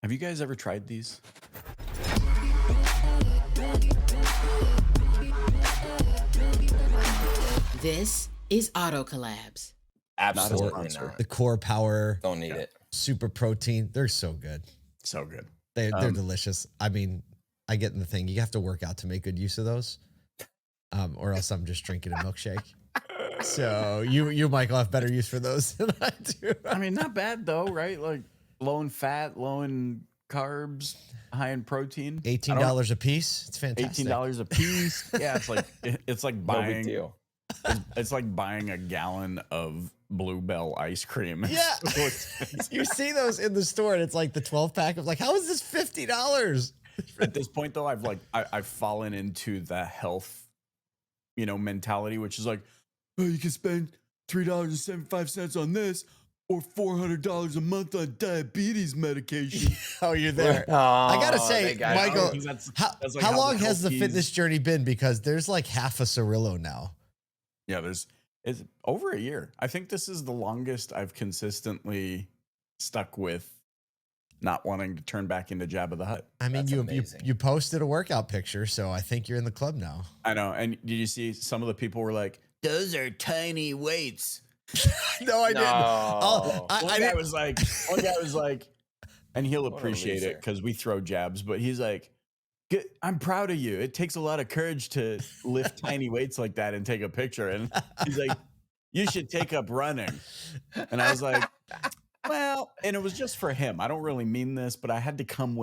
Have you guys ever tried these? This is Auto Collabs. Absolutely not. The core power. Don't need it. Super protein. They're so good. So good. They're delicious. I mean, I get in the thing. You have to work out to make good use of those. Or else I'm just drinking a milkshake. So you Michael have better use for those than I do. I mean, not bad though, right? Like low in fat, low in carbs, high in protein. $18 a piece. It's fantastic. $18 a piece. Yeah, it's like buying. No big deal. It's like buying a gallon of Bluebell ice cream. Yeah. You see those in the store and it's like the 12 pack of like, how is this $50? At this point though, I've fallen into the health, mentality, which is like, oh, you can spend $3.75 on this or $400 a month on diabetes medication. Oh, you're there. Oh, I gotta say, Michael, that's like how long the has the health fitness keys- journey been? Because there's like half a Cirillo now. Yeah, it's over a year. I think this is the longest I've consistently stuck with not wanting to turn back into Jabba the Hutt. I mean, That's you amazing. you posted a workout picture, so I think you're in the club now. I know. And did you see some of the people were like, those are tiny weights. No, I didn't. No. One guy was like, and he'll What a appreciate it loser. because we throw jabs, but he's like, I'm proud of you. It takes a lot of courage to lift tiny weights like that and take a picture. And he's like, you should take up running. And I was like, well, and it was just for him. I don't really mean this, but I had to come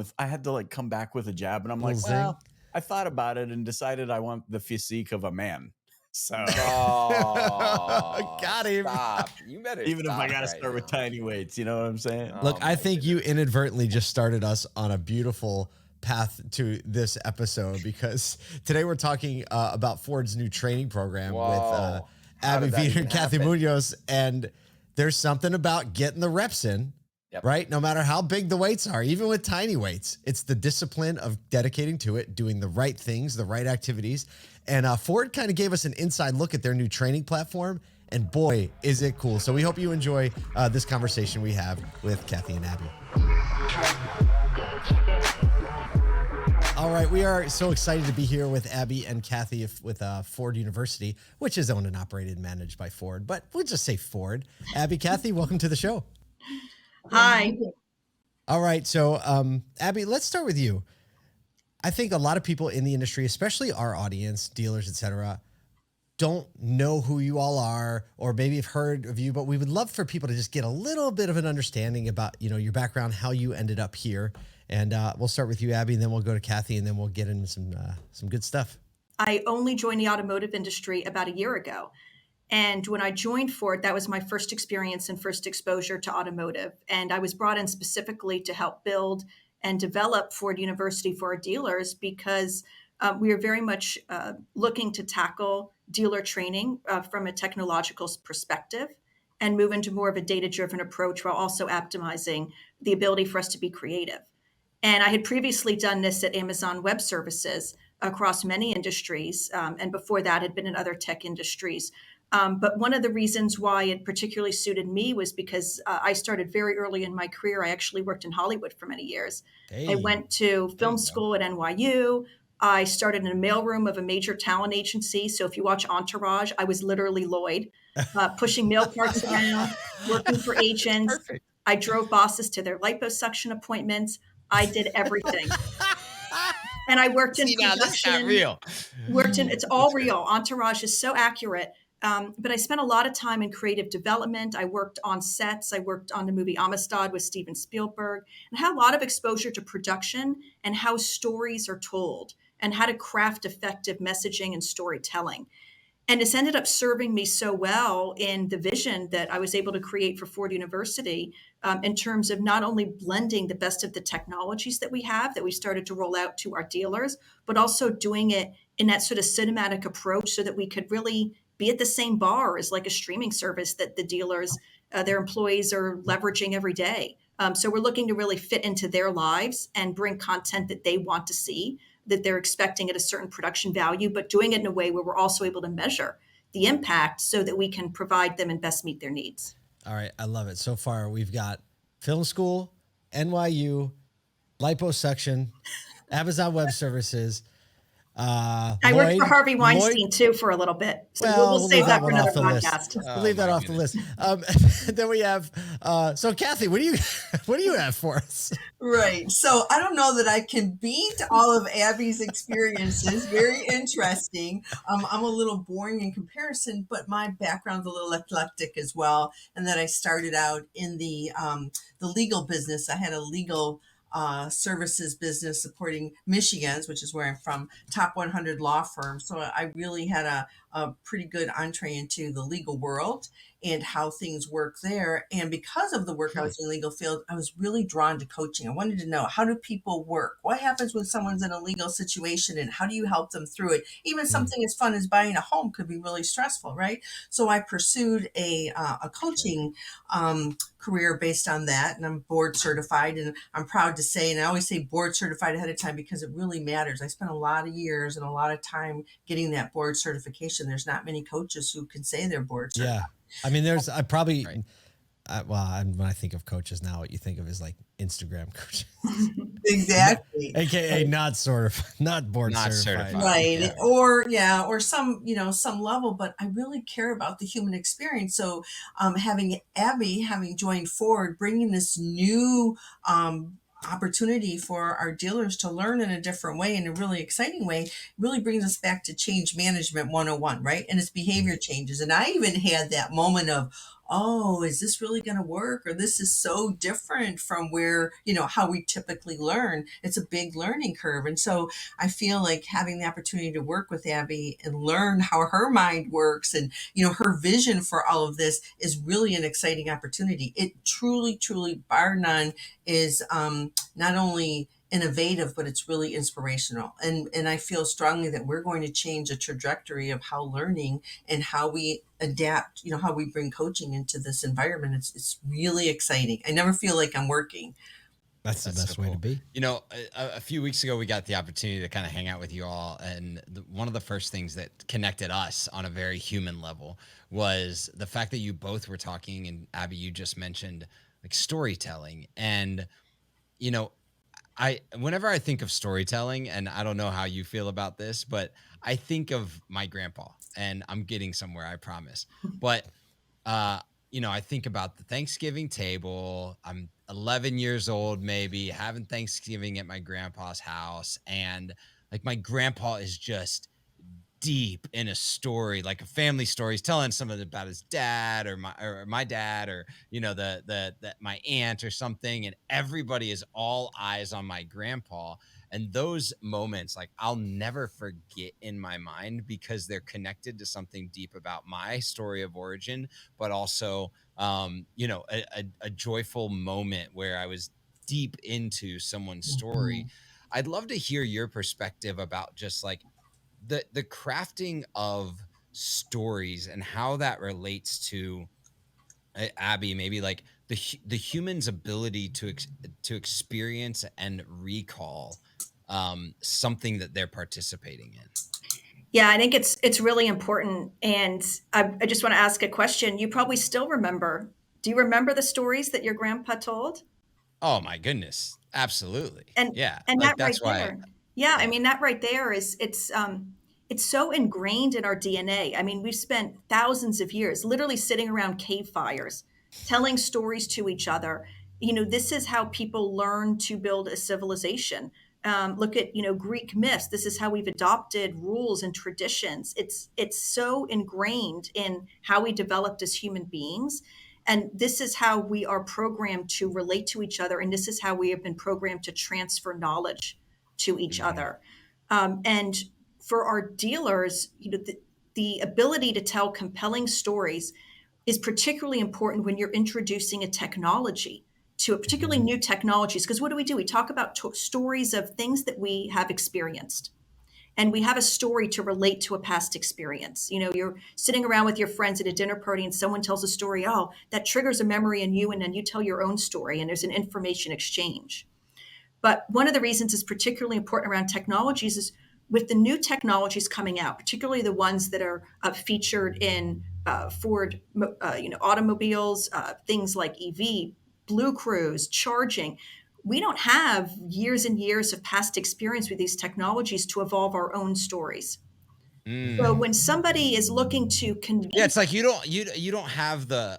back with a jab. And I'm like, Little well, I thought about it and decided I want the physique of a man. So Oh, Got him. Stop. You better even if I stop got to right start with now. tiny weights, you know what I'm saying? Oh, Look, I my think you inadvertently just started us on a beautiful path to this episode because today we're talking about Ford's new training program with Whoa. How Abby did that Vietor even and Kathy happen? Munoz. And there's something about getting the reps in, Yep. right? No matter how big the weights are, even with tiny weights, it's the discipline of dedicating to it, doing the right things, the right activities. And Ford kind of gave us an inside look at their new training platform. And boy, is it cool. So we hope you enjoy this conversation we have with Kathy and Abby. All right, we are so excited to be here with Abby and Kathy with Ford University, which is owned and operated and managed by Ford, but we'll just say Ford. Abby, Kathy, welcome to the show. Hi. All right, so Abby, let's start with you. I think a lot of people in the industry, especially our audience, dealers, et cetera, don't know who you all are, or maybe have heard of you, but we would love for people to just get a little bit of an understanding about, your background, how you ended up here. And we'll start with you, Abby, and then we'll go to Kathy, and then we'll get into some good stuff. I only joined the automotive industry about a year ago. And when I joined Ford, that was my first experience and first exposure to automotive. And I was brought in specifically to help build and develop Ford University for our dealers because we are very much looking to tackle dealer training from a technological perspective and move into more of a data-driven approach while also optimizing the ability for us to be creative. And I had previously done this at Amazon Web Services across many industries, and before that had been in other tech industries. But one of the reasons why it particularly suited me was because I started very early in my career. I actually worked in Hollywood for many years. Hey, I went to film school at NYU. I started in a mailroom of a major talent agency. So if you watch Entourage, I was literally Lloyd, pushing mail carts around, working for agents. Perfect. I drove bosses to their liposuction appointments. I did everything. And I worked in production. It's all real. Entourage is so accurate. But I spent a lot of time in creative development. I worked on sets. I worked on the movie Amistad with Steven Spielberg and had a lot of exposure to production and how stories are told and how to craft effective messaging and storytelling. And this ended up serving me so well in the vision that I was able to create for Ford University in terms of not only blending the best of the technologies that we have that we started to roll out to our dealers, but also doing it in that sort of cinematic approach so that we could really be at the same bar as like a streaming service that the dealers, their employees are leveraging every day. So we're looking to really fit into their lives and bring content that they want to see, that they're expecting at a certain production value, but doing it in a way where we're also able to measure the impact so that we can provide them and best meet their needs. All right, I love it. So far, we've got film school, NYU, liposuction, Amazon Web Services. I worked for Harvey Weinstein too for a little bit. So we'll leave save that for one another off the list. podcast. We'll leave that off the list. Then we have, so Kathy, what do you have for us? Right. So I don't know that I can beat all of Abby's experiences. Very interesting. I'm a little boring in comparison, but my background's a little eclectic as well. And that I started out in the legal business. I had a legal services business supporting Michigan's, which is where I'm from, top 100 law firm. So I really had a pretty good entree into the legal world and how things work there. And because of the work I was in the legal field, I was really drawn to coaching. I wanted to know, how do people work? What happens when someone's in a legal situation and how do you help them through it? Even something as fun as buying a home could be really stressful, right? So I pursued a coaching career based on that. And I'm board certified, and I'm proud to say, and I always say board certified ahead of time because it really matters. I spent a lot of years and a lot of time getting that board certification. There's not many coaches who can say they're board certified. Yeah. I mean, I probably, when I think of coaches now, what you think of is like Instagram coaches. Exactly. AKA not board certified. Right. Yeah. Or some level, but I really care about the human experience. So having Abby, having joined Ford, bringing this new opportunity for our dealers to learn in a different way, in a really exciting way, really brings us back to change management 101, right? And it's behavior changes. And I even had that moment of, oh, is this really going to work? Or this is so different from where, how we typically learn. It's a big learning curve. And so I feel like having the opportunity to work with Abby and learn how her mind works and, her vision for all of this is really an exciting opportunity. It truly, truly, bar none, is not only innovative, but it's really inspirational. And I feel strongly that we're going to change the trajectory of how learning and how we adapt, how we bring coaching into this environment. It's really exciting. I never feel like I'm working. That's the best way to be. A few weeks ago, we got the opportunity to kind of hang out with you all. And one of the first things that connected us on a very human level was the fact that you both were talking, and Abby, you just mentioned like storytelling. And, whenever I think of storytelling, and I don't know how you feel about this, but I think of my grandpa, and I'm getting somewhere, I promise. But, I think about the Thanksgiving table. I'm 11 years old, maybe having Thanksgiving at my grandpa's house. And like my grandpa is just deep in a story, like a family story. He's telling something about his dad or my dad, or my aunt or something, and everybody is all eyes on my grandpa. And those moments, like, I'll never forget in my mind because they're connected to something deep about my story of origin, but also a joyful moment where I was deep into someone's story. I'd love to hear your perspective about just like the crafting of stories and how that relates to Abby, maybe like the human's ability to experience and recall something that they're participating in. Yeah, I think it's really important. And I just want to ask a question. You probably still remember. Do you remember the stories that your grandpa told? Oh my goodness. Absolutely. And yeah. And like, that right that's why. there. Yeah, I mean, that right there it's so ingrained in our DNA. I mean, we've spent thousands of years literally sitting around cave fires, telling stories to each other. This is how people learn to build a civilization. Look at, Greek myths. This is how we've adopted rules and traditions. It's so ingrained in how we developed as human beings. And this is how we are programmed to relate to each other. And this is how we have been programmed to transfer knowledge to each other. And for our dealers, the ability to tell compelling stories is particularly important when you're introducing a technology to particularly new technologies. Because what do? We talk about stories of things that we have experienced. And we have a story to relate to a past experience. You're sitting around with your friends at a dinner party and someone tells a story, oh, that triggers a memory in you, and then you tell your own story and there's an information exchange. But one of the reasons it's particularly important around technologies is with the new technologies coming out, particularly the ones that are featured in Ford, automobiles, things like EV, BlueCruise, charging. we don't have years and years of past experience with these technologies to evolve our own stories. So when somebody is looking to convince, Yeah, it's like you don't have the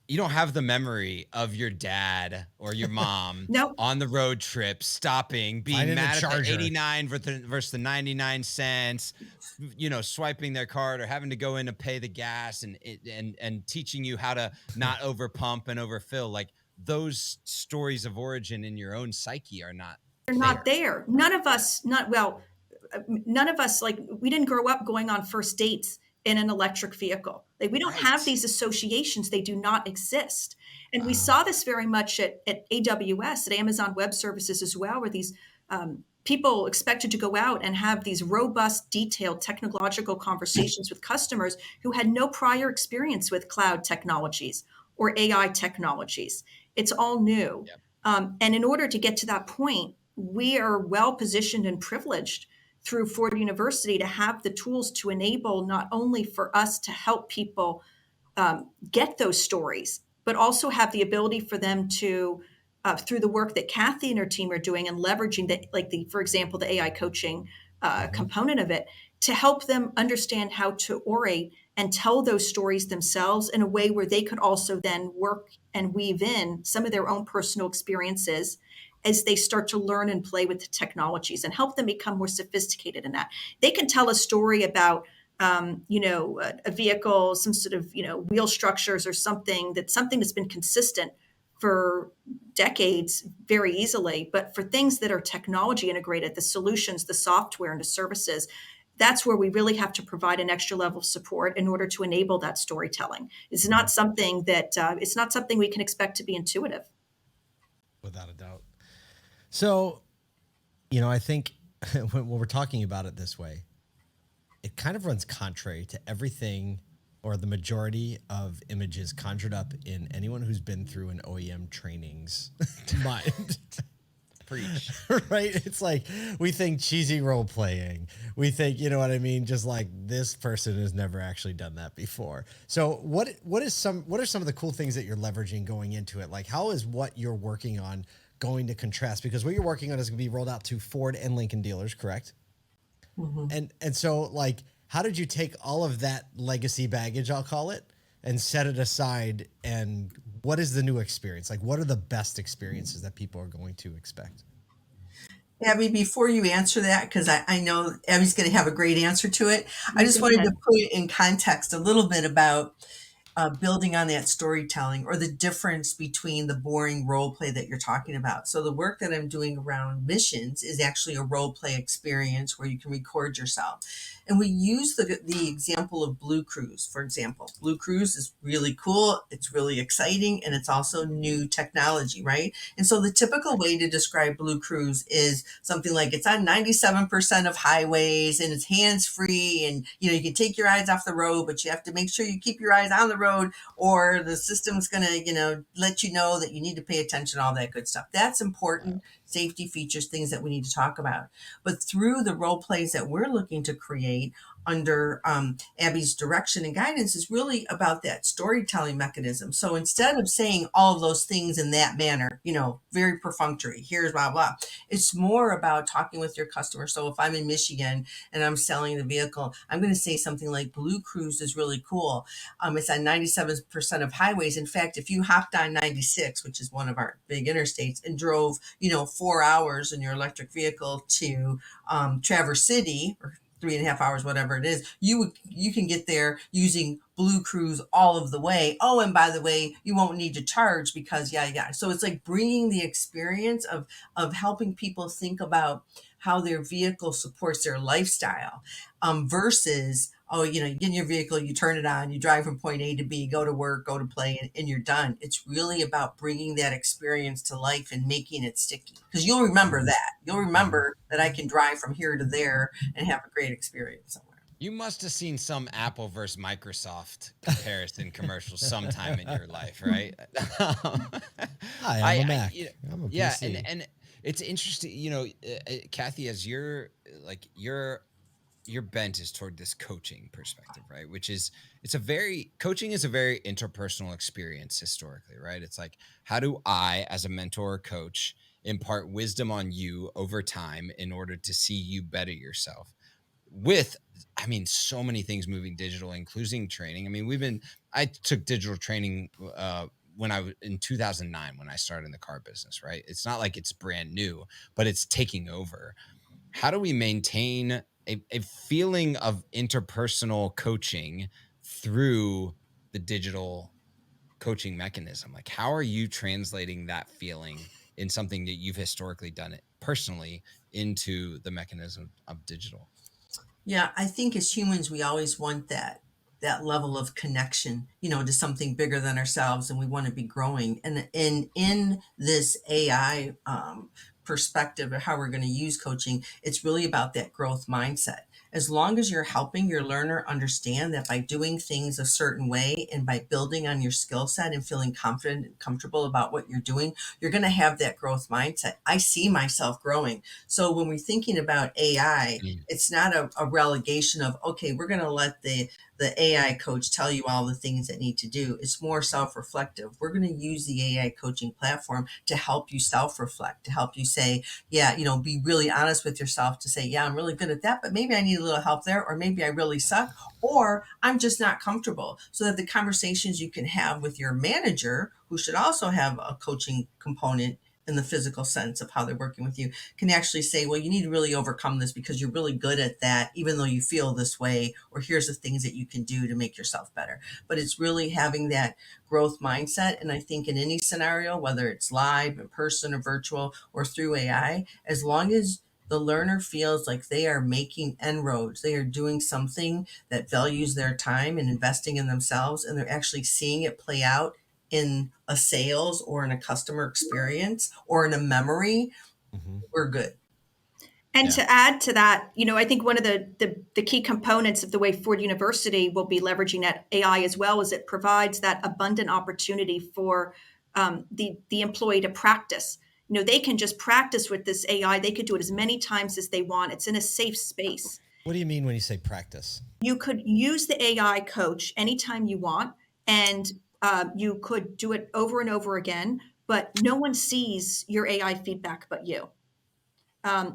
you don't have the memory of your dad or your mom no, on the road trip stopping, being Finding the mad at the charger. 89 versus the 99 cents, swiping their card or having to go in to pay the gas and teaching you how to not overpump and overfill. Like those stories of origin in your own psyche are not they're not there. there. None of us, like, we didn't grow up going on first dates in an electric vehicle. Like, we don't have Right. these associations. They do not exist. And we Wow. saw this very much at AWS, at Amazon Web Services as well, where these people expected to go out and have these robust, detailed technological conversations with customers who had no prior experience with cloud technologies or AI technologies. It's all new. Yep. And in order to get to that point, we are well positioned and privileged through Ford University to have the tools to enable not only for us to help people get those stories, but also have the ability for them to, through the work that Kathy and her team are doing and leveraging for example, the AI coaching component of it, to help them understand how to orate and tell those stories themselves in a way where they could also then work and weave in some of their own personal experiences as they start to learn and play with the technologies and help them become more sophisticated in that. They can tell a story about a vehicle, some sort of, wheel structures or something that's been consistent for decades very easily. But for things that are technology integrated, the solutions, the software, and the services, that's where we really have to provide an extra level of support in order to enable that storytelling. It's not something we can expect to be intuitive. Without a doubt. So, I think when we're talking about it this way, it kind of runs contrary to everything or the majority of images conjured up in anyone who's been through an OEM training's mind. Preach. Right? It's like we think cheesy role playing. We think, you know what I mean? Just like this person has never actually done that before. So what are some of the cool things that you're leveraging going into it? Like how is what you're working on going to contrast? Because what you're working on is going to be rolled out to Ford and Lincoln dealers, correct? Mm-hmm. And so like how did you take all of that legacy baggage, I'll call it, and set it aside, and what is the new experience? Like, what are the best experiences that people are going to expect? Abby, before you answer that, because I know Abby's going to have a great answer to it, I just wanted to put it in context a little bit about building on that storytelling or the difference between the boring role play that you're talking about. So the work that I'm doing around missions is actually a role play experience where you can record yourself. And we use the example of BlueCruise, for example. BlueCruise is really cool. It's really exciting. And it's also new technology, right? And so the typical way to describe BlueCruise is something like it's on 97% of highways and it's hands-free. And, you can take your eyes off the road, but you have to make sure you keep your eyes on the road or the system's going to, let you know that you need to pay attention, all that good stuff. That's important. Safety features, things that we need to talk about. But through the role plays that we're looking to create under Abby's direction and guidance is really about that storytelling mechanism. So instead of saying all of those things in that manner, very perfunctory, here's blah, blah, it's more about talking with your customer. So if I'm in Michigan and I'm selling the vehicle, I'm going to say something like BlueCruise is really cool. It's on 97% of highways. In fact, if you hopped on 96, which is one of our big interstates, and drove, 4 hours in your electric vehicle to Traverse City, or 3.5 hours, whatever it is, you can get there using BlueCruise all of the way. Oh, and by the way, you won't need to charge because yeah. So it's like bringing the experience of helping people think about how their vehicle supports their lifestyle versus, you get in your vehicle, you turn it on, you drive from point A to B, go to work, go to play, and you're done. It's really about bringing that experience to life and making it sticky. Because you'll remember that. You'll remember that I can drive from here to there and have a great experience somewhere. You must have seen some Apple versus Microsoft comparison commercials sometime in your life, right? Hi, I'm a Mac. I'm a PC. And it's interesting, Kathy, as you're your bent is toward this coaching perspective, right? Coaching is a very interpersonal experience historically, right? It's like, how do I, as a mentor or coach, impart wisdom on you over time in order to see you better yourself? So many things moving digital, including training. I took digital training when I was in 2009 when I started in the car business, right? It's not like it's brand new, but it's taking over. How do we maintain a feeling of interpersonal coaching through the digital coaching mechanism? Like, how are you translating that feeling in something that you've historically done it personally into the mechanism of digital? Yeah, I think as humans, we always want that level of connection, to something bigger than ourselves, and we want to be growing. And in this AI perspective of how we're going to use coaching, it's really about that growth mindset. As long as you're helping your learner understand that by doing things a certain way and by building on your skill set and feeling confident and comfortable about what you're doing, you're going to have that growth mindset. I see myself growing. So when we're thinking about AI, it's not a relegation of, okay, we're going to let the AI coach tell you all the things that need to do. It's more self-reflective. We're going to use the AI coaching platform to help you self-reflect, to help you say, yeah, be really honest with yourself, to say, yeah, I'm really good at that, but maybe I need a little help there, or maybe I really suck, or I'm just not comfortable. So that the conversations you can have with your manager, who should also have a coaching component in the physical sense of how they're working with you, can actually say, well, you need to really overcome this because you're really good at that, even though you feel this way, or here's the things that you can do to make yourself better. But it's really having that growth mindset. And I think in any scenario, whether it's live, in person, or virtual, or through AI, as long as the learner feels like they are making inroads, they are doing something that values their time and investing in themselves, and they're actually seeing it play out in a sales or in a customer experience or in a memory, we're good. And to add to that, I think one of the key components of the way Ford University will be leveraging that AI as well is it provides that abundant opportunity for the employee to practice. They can just practice with this AI. They could do it as many times as they want. It's in a safe space. What do you mean when you say practice? You could use the AI coach anytime you want, and you could do it over and over again, but no one sees your AI feedback but you.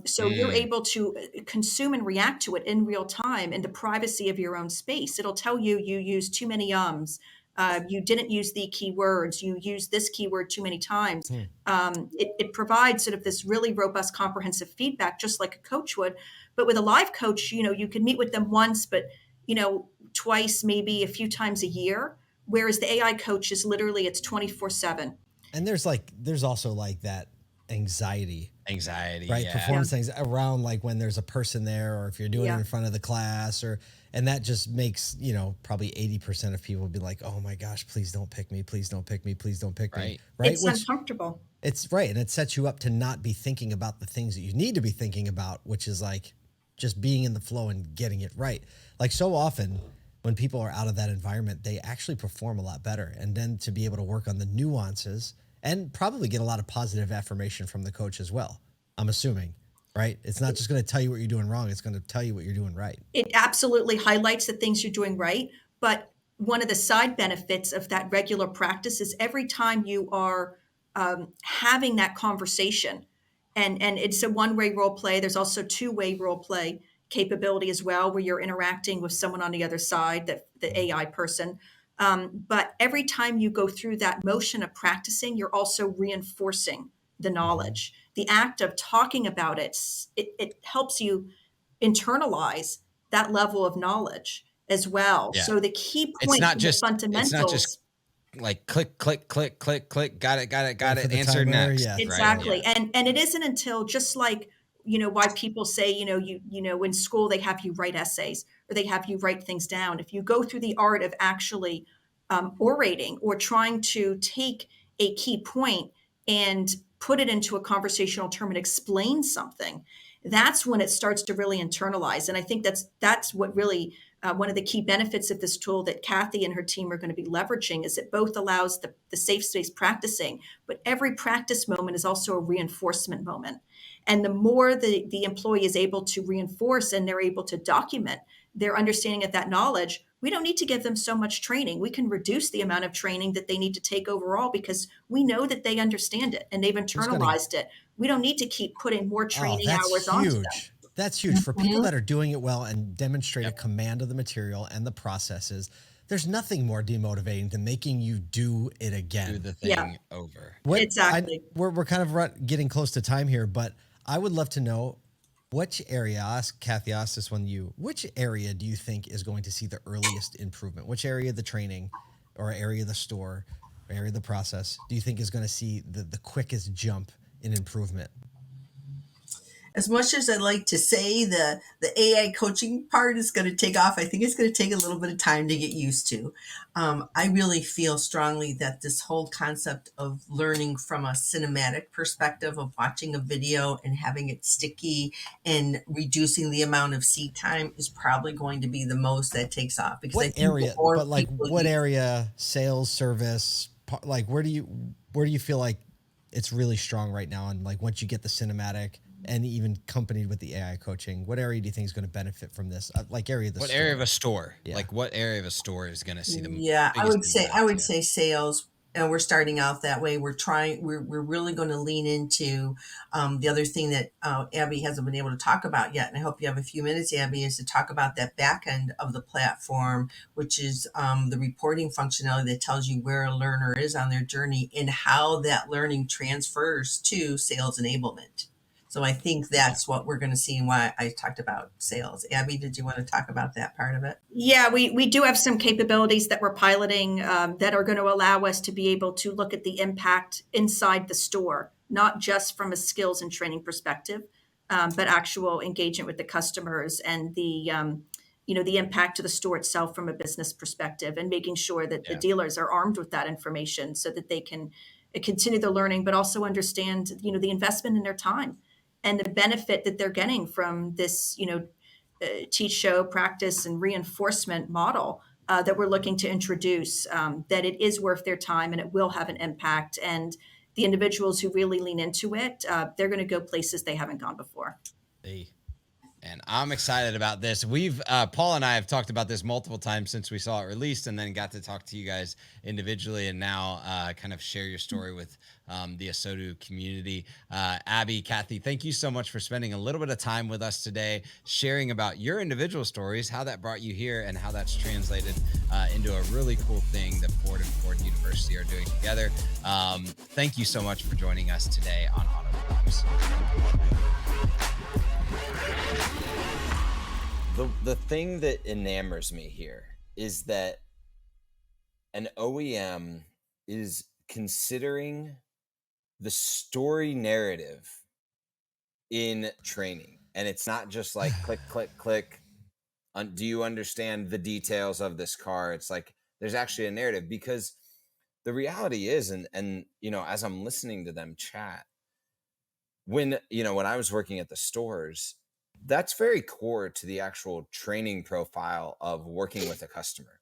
So you're able to consume and react to it in real time in the privacy of your own space. It'll tell you used too many ums. You didn't use the keywords. You used this keyword too many times. It provides sort of this really robust, comprehensive feedback, just like a coach would. But with a live coach, you could meet with them once, but twice, maybe a few times a year. Whereas the AI coach is literally it's 24/7. And there's also like that anxiety, right? Yeah. Performance things around, like when there's a person there, or if you're doing it in front of the class, and that just makes, probably 80% of people be like, oh my gosh, please don't pick me. Please don't pick me. Please don't pick me. Right. It's uncomfortable. It's right. And it sets you up to not be thinking about the things that you need to be thinking about, which is like just being in the flow and getting it right. Like so often when people are out of that environment, they actually perform a lot better. And then to be able to work on the nuances and probably get a lot of positive affirmation from the coach as well, I'm assuming, right? It's not just going to tell you what you're doing wrong. It's going to tell you what you're doing right. It absolutely highlights the things you're doing right. But one of the side benefits of that regular practice is every time you are having that conversation, and it's a one-way role play. There's also two-way role play capability as well, where you're interacting with someone on the other side, the AI person. But every time you go through that motion of practicing, you're also reinforcing the knowledge. The act of talking about it helps you internalize that level of knowledge as well. Yeah. So the key It's point, not the just fundamentals. it's not just like click, got it, For the answer timer, next. yeah. Exactly. Right? And it isn't until, just like, why people say, in school they have you write essays or they have you write things down. If you go through the art of actually orating or trying to take a key point and put it into a conversational term and explain something, that's when it starts to really internalize. And I think that's what really one of the key benefits of this tool that Kathy and her team are going to be leveraging is it both allows the safe space practicing, but every practice moment is also a reinforcement moment. And the more the employee is able to reinforce and they're able to document their understanding of that knowledge, we don't need to give them so much training. We can reduce the amount of training that they need to take overall because we know that they understand it and they've internalized it. We don't need to keep putting more training hours onto them. That's huge for people that are doing it well and demonstrate a command of the material and the processes. There's nothing more demotivating than making you do it again. Do the thing over. Exactly. We're kind of getting close to time here, but I would love to know which area, Kathy asked this one, which area do you think is going to see the earliest improvement? Which area of the training or area of the store or area of the process do you think is going to see the quickest jump in improvement? As much as I'd like to say the AI coaching part is going to take off, I think it's going to take a little bit of time to get used to. I really feel strongly that this whole concept of learning from a cinematic perspective of watching a video and having it sticky and reducing the amount of seat time is probably going to be the most that takes off. Because what area, but like what area, sales, service, like where do you feel like it's really strong right now? And like once you get the cinematic and even accompanied with the AI coaching, what area do you think is going to benefit from this? Like area of the store. Area of a store? Yeah. Like what area of a store is going to see the I would say sales. And we're starting out that way. We're really going to lean into the other thing that Abby hasn't been able to talk about yet. And I hope you have a few minutes, Abby, is to talk about that back end of the platform, which is the reporting functionality that tells you where a learner is on their journey and how that learning transfers to sales enablement. So I think that's what we're going to see and why I talked about sales. Abby, did you want to talk about that part of it? Yeah, we do have some capabilities that we're piloting that are going to allow us to be able to look at the impact inside the store, not just from a skills and training perspective, but actual engagement with the customers and the impact to the store itself from a business perspective, and making sure that the dealers are armed with that information so that they can continue the learning, but also understand, the investment in their time and the benefit that they're getting from this, teach, show, practice, and reinforcement model that we're looking to introduce, that it is worth their time and it will have an impact. And the individuals who really lean into it, they're going to go places they haven't gone before. And I'm excited about this. Paul and I have talked about this multiple times since we saw it released, and then got to talk to you guys individually, and now kind of share your story with the ASOTU community. Abby, Kathy, thank you so much for spending a little bit of time with us today, sharing about your individual stories, how that brought you here, and how that's translated into a really cool thing that Ford and Ford University are doing together. Thank you so much for joining us today on Auto Collabs. The thing that enamors me here is that an OEM is considering the story narrative in training. And it's not just like click, click, click. Do you understand the details of this car? It's like there's actually a narrative, because the reality is, and as I'm listening to them chat, when I was working at the stores, that's very core to the actual training profile of working with a customer.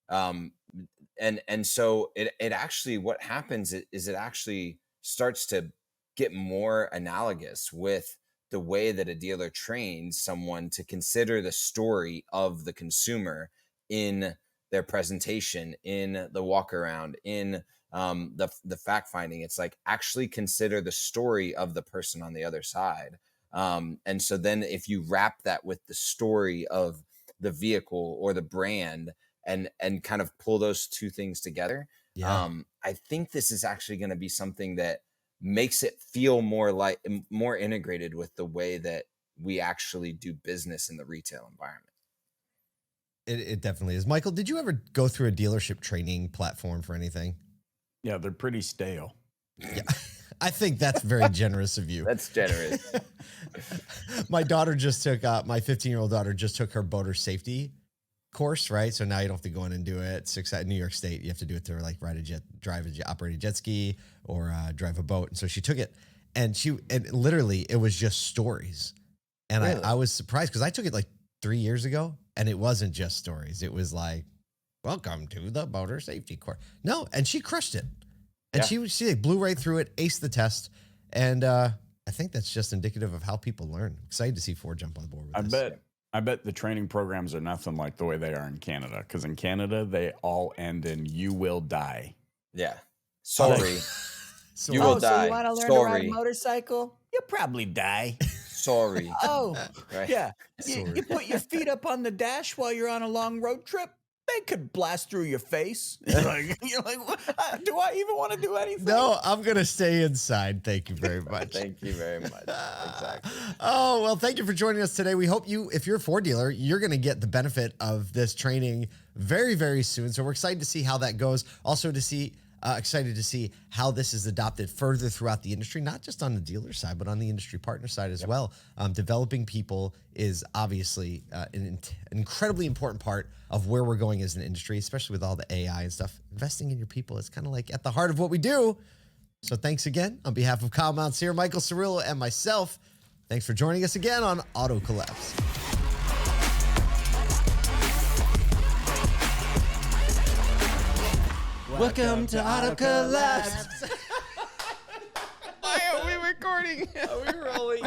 And so it actually, what happens is it actually starts to get more analogous with the way that a dealer trains someone to consider the story of the consumer in their presentation, in the walk around, in the fact finding. It's like, actually consider the story of the person on the other side. And so then if you wrap that with the story of the vehicle or the brand and kind of pull those two things together, I think this is actually going to be something that makes it feel more integrated with the way that we actually do business in the retail environment. It definitely is. Michael, did you ever go through a dealership training platform for anything? Yeah, they're pretty stale. Yeah. I think that's very generous of you. That's generous. My daughter just took, my 15-year-old daughter just took her boater safety course, right? So now you don't have to go in and do it. At New York State, you have to do it to like operate a jet ski or drive a boat. And so she took it, and literally it was just stories. And really? I was surprised because I took it like 3 years ago, And it wasn't just stories. It was like, welcome to the motor safety course. No, and she crushed it. And she like, blew right through it, aced the test. And I think that's just indicative of how people learn. Excited to see Ford jump on board with this. I bet the training programs are nothing like the way they are in Canada. Because in Canada, they all end in "you will die." Yeah. Sorry. You will die. So you want to learn to ride a motorcycle? You'll probably die. Sorry. Oh, Right. yeah. You put your feet up on the dash while you're on a long road trip. They could blast through your face. You're like, do I even want to do anything? No, I'm going to stay inside. Thank you very much. Thank you very much. Exactly. Oh, well, thank you for joining us today. We hope if you're a Ford dealer, you're going to get the benefit of this training very, very soon. So we're excited to see how that goes. Also excited to see how this is adopted further throughout the industry, not just on the dealer side, but on the industry partner side as well. Developing people is obviously an incredibly important part of where we're going as an industry, especially with all the AI and stuff. Investing in your people is kind of like at the heart of what we do. So thanks again on behalf of Kyle Mountsier, Michael Cirillo, and myself. Thanks for joining us again on Auto Collapse. Welcome to Auto Collapse. Why are we recording? Are we rolling?